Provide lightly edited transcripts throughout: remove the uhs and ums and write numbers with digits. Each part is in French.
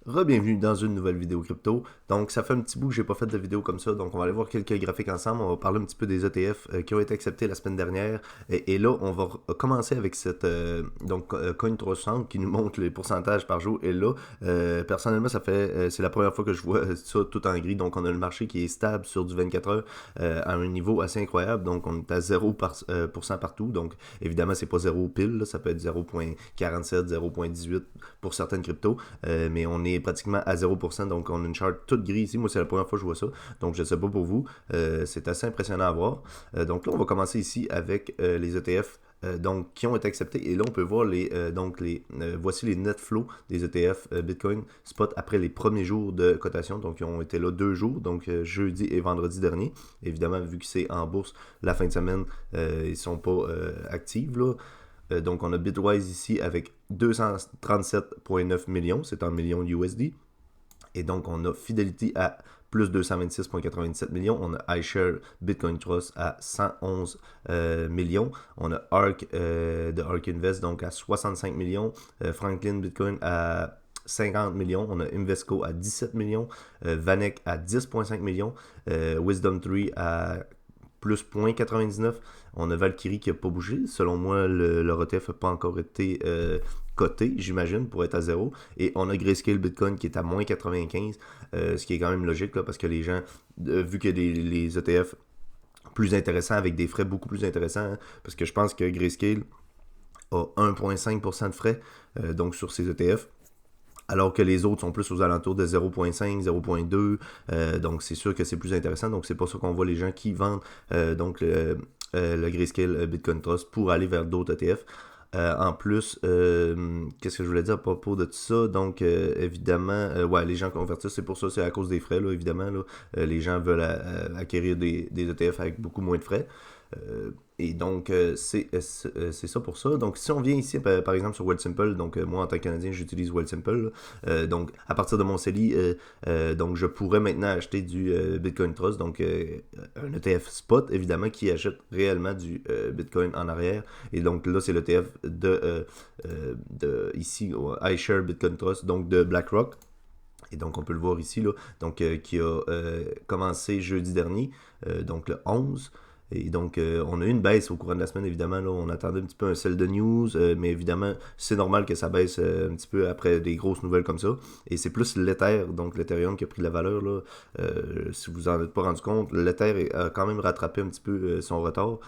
Re-bienvenue dans une nouvelle vidéo crypto. Donc, ça fait un petit bout que j'ai pas fait de vidéo comme ça. Donc, on va aller voir quelques graphiques ensemble. On va parler un petit peu des ETF qui ont été acceptés la semaine dernière. Et là, on va commencer avec cette Coin360 qui nous montre les pourcentages par jour. Et là, personnellement, c'est la première fois que je vois ça tout en gris. Donc, on a le marché qui est stable sur du 24 heures à un niveau assez incroyable. Donc, on est à 0% partout. Donc, évidemment, c'est pas 0 pile. Là. Ça peut être 0.47, 0.18 pour certaines cryptos. Mais on est pratiquement à 0%, donc on a une charte toute grise ici. Moi, c'est la première fois que je vois ça, donc je ne sais pas pour vous. C'est assez impressionnant à voir. Donc là, on va commencer ici avec les ETF donc, qui ont été acceptés. Et là, on peut voir voici les net flows des ETF Bitcoin Spot après les premiers jours de cotation. Donc, ils ont été là 2 jours, donc jeudi et vendredi dernier. Évidemment, vu que c'est en bourse, la fin de semaine, ils ne sont pas actifs. Là. Donc, on a Bitwise ici avec 237,9 millions, c'est en millions USD. Et donc, on a Fidelity à plus 226,97 millions. On a iShare Bitcoin Trust à 111 millions. On a ARK de ARK Invest donc à 65 millions. Franklin Bitcoin à 50 millions. On a Invesco à 17 millions. Vanek à 10,5 millions. Wisdom 3 à plus 0,99. On a Valkyrie qui n'a pas bougé. Selon moi, le ETF n'a pas encore été coté, j'imagine, pour être à zéro. Et on a Grayscale Bitcoin qui est à moins 95, ce qui est quand même logique, là, parce que les gens, vu que les ETF plus intéressants, avec des frais beaucoup plus intéressants, hein, parce que je pense que Grayscale a 1,5% de frais donc sur ses ETF, alors que les autres sont plus aux alentours de 0.5, 0.2. Donc, c'est sûr que c'est plus intéressant. Donc, c'est pour ça qu'on voit les gens qui vendent le Grayscale Bitcoin Trust pour aller vers d'autres ETF. En plus, qu'est-ce que je voulais dire à propos de tout ça? Donc, évidemment, ouais, les gens convertissent, c'est pour ça, c'est à cause des frais, là, évidemment. Là, les gens veulent acquérir des ETF avec beaucoup moins de frais. Et donc, c'est ça pour ça. Donc, si on vient ici, par exemple, sur Wealthsimple, donc moi, en tant que Canadien, j'utilise Wealthsimple. Donc, à partir de mon CELI, donc, je pourrais maintenant acheter du Bitcoin Trust, donc un ETF spot, évidemment, qui achète réellement du Bitcoin en arrière. Et donc, là, c'est l'ETF ici, iShare Bitcoin Trust, donc de BlackRock. Et donc, on peut le voir ici, là, donc, qui a commencé jeudi dernier, donc le 11. Et donc, on a eu une baisse au courant de la semaine, évidemment. Là, on attendait un petit peu un sell de news, mais évidemment, c'est normal que ça baisse un petit peu après des grosses nouvelles comme ça. Et c'est plus l'Ether, donc l'Ethereum, qui a pris de la valeur. Là. Si vous en êtes pas rendu compte, l'Ether a quand même rattrapé un petit peu son retard.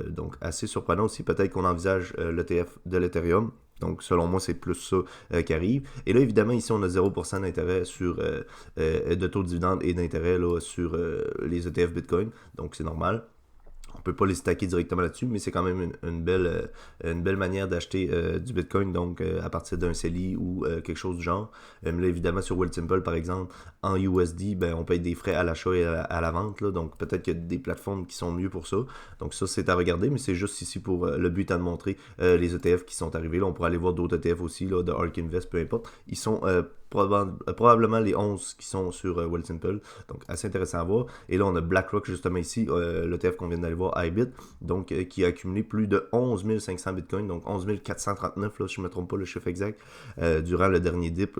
Donc, assez surprenant aussi. Peut-être qu'on envisage l'ETF de l'Ethereum. Donc, selon moi, c'est plus ça qui arrive. Et là, évidemment, ici, on a 0% d'intérêt sur de taux de dividende et d'intérêt là, sur les ETF Bitcoin. Donc, c'est normal. On peut pas les stacker directement là-dessus, mais c'est quand même une belle manière d'acheter du Bitcoin, donc à partir d'un CELI ou quelque chose du genre. Là, évidemment, sur Wealthsimple, par exemple, en USD, ben, on paye des frais à l'achat et à la vente, là, donc peut-être qu'il y a des plateformes qui sont mieux pour ça. Donc ça, c'est à regarder, mais c'est juste ici pour le but à de montrer les ETF qui sont arrivés. Là, on pourrait aller voir d'autres ETF aussi, là, de ARK Invest, peu importe. Ils sont probablement les 11 qui sont sur Wealthsimple, donc assez intéressant à voir. Et là, on a BlackRock justement ici, l'ETF qu'on vient d'aller voir, iBit, donc qui a accumulé plus de 11 500 bitcoins, donc 11 439, là, si je ne me trompe pas le chiffre exact, durant le dernier dip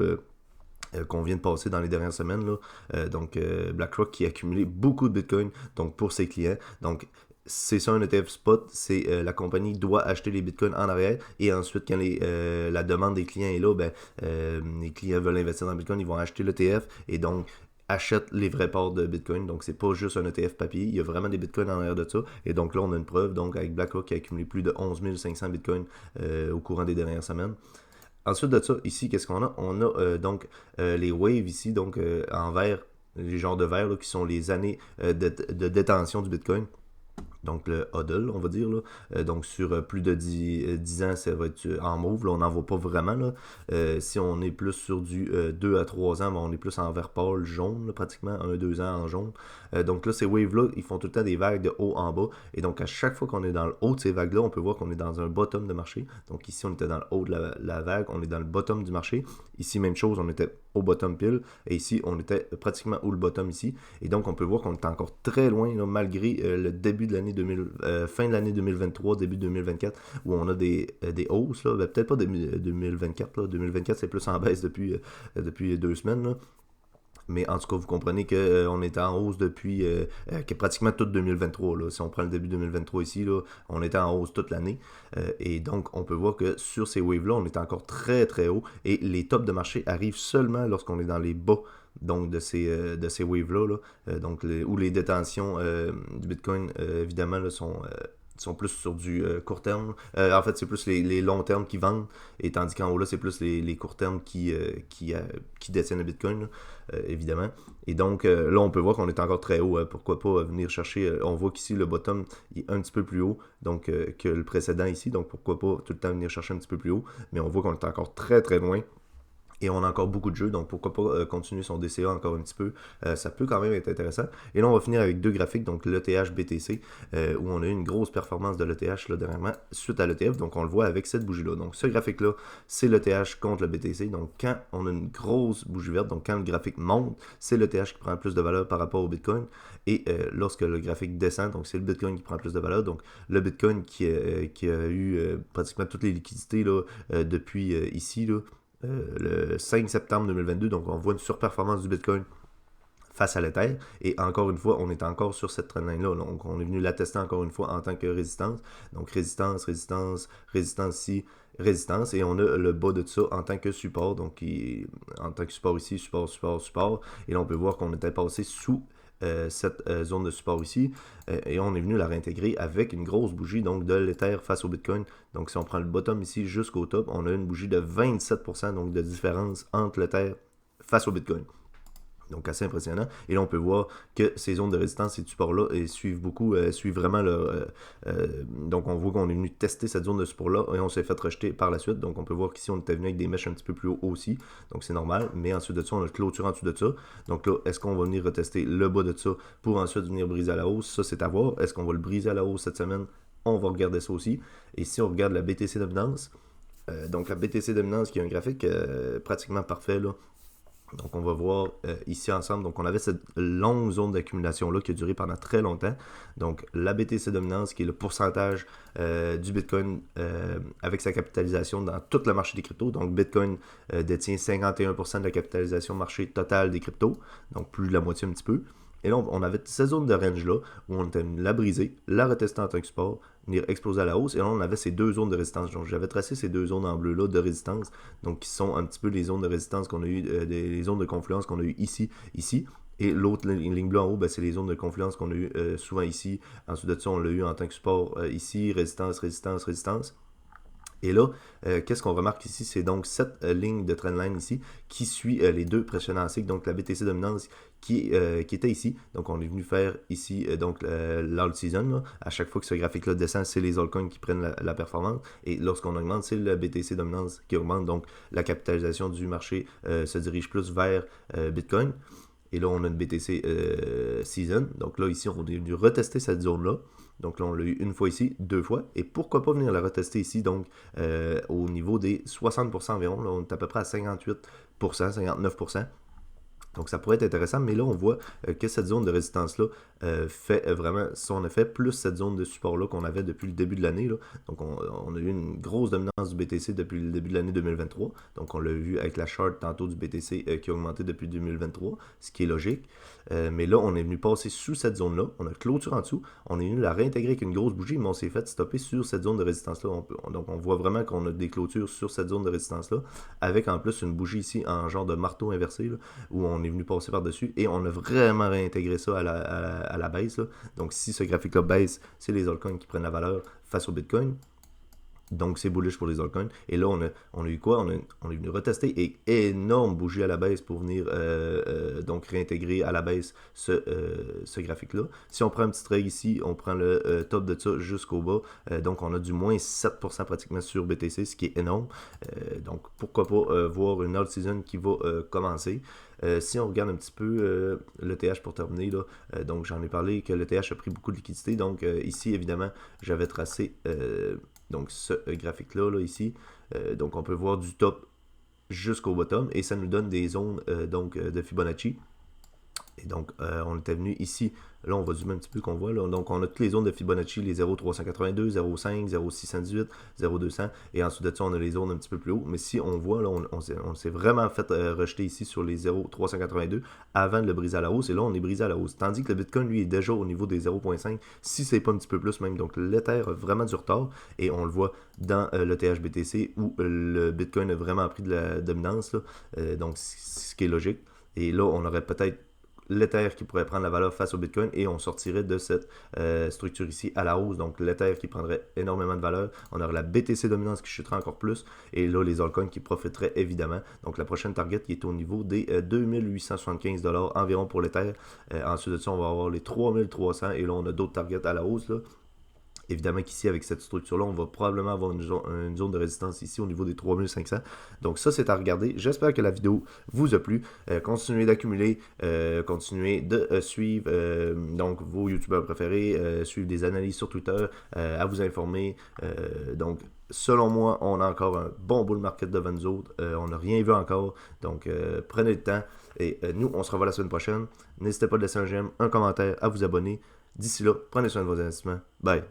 qu'on vient de passer dans les dernières semaines. Là. Donc, BlackRock qui a accumulé beaucoup de bitcoins donc, pour ses clients. Donc, c'est ça un ETF spot, c'est la compagnie doit acheter les bitcoins en arrière et ensuite quand la demande des clients est là, ben, les clients veulent investir dans le bitcoin, ils vont acheter l'ETF et donc achètent les vrais parts de bitcoin, donc c'est pas juste un ETF papier, il y a vraiment des bitcoins en arrière de ça et donc là on a une preuve donc avec BlackRock qui a accumulé plus de 11 500 bitcoins au courant des dernières semaines. Ensuite de ça, ici, qu'est-ce qu'on a? On a les waves ici, donc en vert, les genres de vert là, qui sont les années de détention du Bitcoin. Donc le HODL, on va dire. Là. Donc sur plus de 10 ans, ça va être en mauve. Là, on n'en voit pas vraiment. Là. Si on est plus sur du 2 à 3 ans, ben, on est plus en vert pâle, jaune, là, pratiquement, 1 2 ans en jaune. Donc là, ces waves-là, ils font tout le temps des vagues de haut en bas. Et donc à chaque fois qu'on est dans le haut de ces vagues-là, on peut voir qu'on est dans un bottom de marché. Donc ici, on était dans le haut de la vague, on est dans le bottom du marché. Ici, même chose, on était au bottom pile. Et ici, on était pratiquement où le bottom ici. Et donc, on peut voir qu'on est encore très loin, là, malgré le début de l'année fin de l'année 2023, début 2024, où on a des hausses, là. Ben, peut-être pas 2024, là. 2024, c'est plus en baisse depuis 2 semaines, là. Mais en tout cas, vous comprenez qu'on est en hausse depuis que pratiquement tout 2023. Là. Si on prend le début 2023 ici, là, on était en hausse toute l'année. Et donc, on peut voir que sur ces waves-là, on est encore très très haut. Et les tops de marché arrivent seulement lorsqu'on est dans les bas donc de ces waves-là. Là. Donc, où les détentions du Bitcoin, évidemment, là, sont plus sur du court terme. En fait, c'est plus les longs termes qui vendent, et tandis qu'en haut là, c'est plus les courts termes qui détiennent le Bitcoin, là, évidemment. Et donc, là, on peut voir qu'on est encore très haut. Pourquoi pas venir chercher... on voit qu'ici, le bottom est un petit peu plus haut donc que le précédent ici. Donc, pourquoi pas tout le temps venir chercher un petit peu plus haut. Mais on voit qu'on est encore très, très loin. Et on a encore beaucoup de jeux, donc pourquoi pas continuer son DCA encore un petit peu. Ça peut quand même être intéressant. Et là, on va finir avec 2 graphiques, donc l'ETH BTC, où on a eu une grosse performance de l'ETH là, dernièrement suite à l'ETF. Donc on le voit avec cette bougie-là. Donc ce graphique-là, c'est l'ETH contre le BTC. Donc quand on a une grosse bougie verte, donc quand le graphique monte, c'est l'ETH qui prend plus de valeur par rapport au Bitcoin. Et lorsque le graphique descend, donc c'est le Bitcoin qui prend plus de valeur. Donc le Bitcoin qui a eu pratiquement toutes les liquidités là, depuis ici, là, le 5 septembre 2022, donc on voit une surperformance du Bitcoin face à l'Ether, et encore une fois, on est encore sur cette trendline-là, donc on est venu l'attester encore une fois en tant que résistance, donc résistance ici, résistance, et on a le bas de ça en tant que support, donc en tant que support ici, support, et là on peut voir qu'on était passé sous cette zone de support ici, et on est venu la réintégrer avec une grosse bougie donc de l'Ether face au Bitcoin. Donc si on prend le bottom ici jusqu'au top, on a une bougie de 27% donc de différence entre l'Ether face au Bitcoin. Donc assez impressionnant. Et là, on peut voir que ces zones de résistance et de support-là suivent vraiment leur... donc on voit qu'on est venu tester cette zone de support-là et on s'est fait rejeter par la suite. Donc on peut voir qu'ici, on était venu avec des mèches un petit peu plus haut aussi. Donc c'est normal. Mais ensuite de ça, on a le clôture en dessous de ça. Donc là, est-ce qu'on va venir retester le bas de ça pour ensuite venir briser à la hausse? Ça, c'est à voir. Est-ce qu'on va le briser à la hausse cette semaine? On va regarder ça aussi. Et si on regarde la BTC dominance, donc la BTC dominance qui est un graphique pratiquement parfait là. Donc on va voir ici ensemble, donc on avait cette longue zone d'accumulation là qui a duré pendant très longtemps. Donc la BTC dominance qui est le pourcentage du Bitcoin avec sa capitalisation dans tout le marché des cryptos. Donc Bitcoin détient 51% de la capitalisation marché totale des cryptos, donc plus de la moitié un petit peu. Et là, on avait cette zone de range-là où on était venu la briser, la retester en tant que support, venir exploser à la hausse. Et là, on avait ces 2 zones de résistance. Donc, j'avais tracé ces 2 zones en bleu-là de résistance, donc qui sont un petit peu les zones de résistance qu'on a eu, les zones de confluence qu'on a eu ici. Et l'autre ligne bleue en haut, ben, c'est les zones de confluence qu'on a eu souvent ici. Ensuite de ça, on l'a eu en tant que support ici, résistance. Et là, qu'est-ce qu'on remarque ici? C'est donc cette ligne de trendline ici qui suit les 2 précédents cycles, donc la BTC dominance qui était ici. Donc on est venu faire ici donc l'alt season. Là. À chaque fois que ce graphique-là descend, c'est les altcoins qui prennent la performance. Et lorsqu'on augmente, c'est la BTC dominance qui augmente. Donc la capitalisation du marché se dirige plus vers Bitcoin. Et là, on a une BTC season. Donc là, ici, on est venu retester cette zone-là. Donc là, on l'a eu une fois ici, 2 fois. Et pourquoi pas venir la retester ici, donc au niveau des 60% environ. Là, on est à peu près à 58%, 59%. Donc ça pourrait être intéressant, mais là on voit que cette zone de résistance-là fait vraiment son effet, plus cette zone de support-là qu'on avait depuis le début de l'année. Là. Donc on a eu une grosse dominance du BTC depuis le début de l'année 2023. Donc on l'a vu avec la charte tantôt du BTC qui a augmenté depuis 2023, ce qui est logique. Mais là on est venu passer sous cette zone-là, on a clôture en dessous, on est venu la réintégrer avec une grosse bougie, mais on s'est fait stopper sur cette zone de résistance-là. Donc on voit vraiment qu'on a des clôtures sur cette zone de résistance-là, avec en plus une bougie ici en genre de marteau inversé, là, où on est venu passer par-dessus et on a vraiment réintégré ça à la baisse. Là. Donc si ce graphique-là baisse, c'est les altcoins qui prennent la valeur face au Bitcoin. Donc c'est bullish pour les altcoins. Et là, on a eu quoi? On est venu retester et énorme bougie à la baisse pour venir donc réintégrer à la baisse ce graphique-là. Si on prend un petit trade ici, on prend le top de ça jusqu'au bas. Donc on a du moins 7% pratiquement sur BTC, ce qui est énorme. Donc pourquoi pas voir une alt season qui va commencer. Si on regarde un petit peu l'ETH pour terminer, là, donc j'en ai parlé que l'ETH a pris beaucoup de liquidité. Donc ici, évidemment, j'avais tracé donc ce graphique-là, là, ici. Donc on peut voir du top jusqu'au bottom et ça nous donne des zones donc de Fibonacci. Et donc, on était venu ici. Là, on va zoomer un petit peu qu'on voit. Là. Donc, on a toutes les zones de Fibonacci, les 0,382, 0,5, 0,618, 0,200. Et ensuite de ça, on a les zones un petit peu plus haut. Mais si on voit, là, on s'est vraiment fait rejeter ici sur les 0,382 avant de le briser à la hausse. Et là, on est brisé à la hausse. Tandis que le Bitcoin, lui, est déjà au niveau des 0,5, si c'est pas un petit peu plus même. Donc, l'Ether a vraiment du retard. Et on le voit dans le THBTC où le Bitcoin a vraiment pris de la dominance. Là. Donc, ce qui est logique. Et là, on aurait peut-être l'Ether qui pourrait prendre la valeur face au Bitcoin et on sortirait de cette structure ici à la hausse. Donc l'Ether qui prendrait énormément de valeur. On aurait la BTC dominance qui chuterait encore plus. Et là, les altcoins qui profiteraient évidemment. Donc la prochaine target qui est au niveau des 2875$ environ pour l'Ether. Ensuite de ça, on va avoir les 3300 et là, on a d'autres targets à la hausse. Là. Évidemment qu'ici, avec cette structure-là, on va probablement avoir une zone de résistance ici au niveau des 3500. Donc ça, c'est à regarder. J'espère que la vidéo vous a plu. Continuez d'accumuler, continuez de suivre donc vos youtubeurs préférés, suivre des analyses sur Twitter, à vous informer. Donc, selon moi, on a encore un bon bull market devant nous autres. On n'a rien vu encore. Donc, prenez le temps. Et nous, on se revoit la semaine prochaine. N'hésitez pas à laisser un j'aime, un commentaire, à vous abonner. D'ici là, prenez soin de vos investissements. Bye.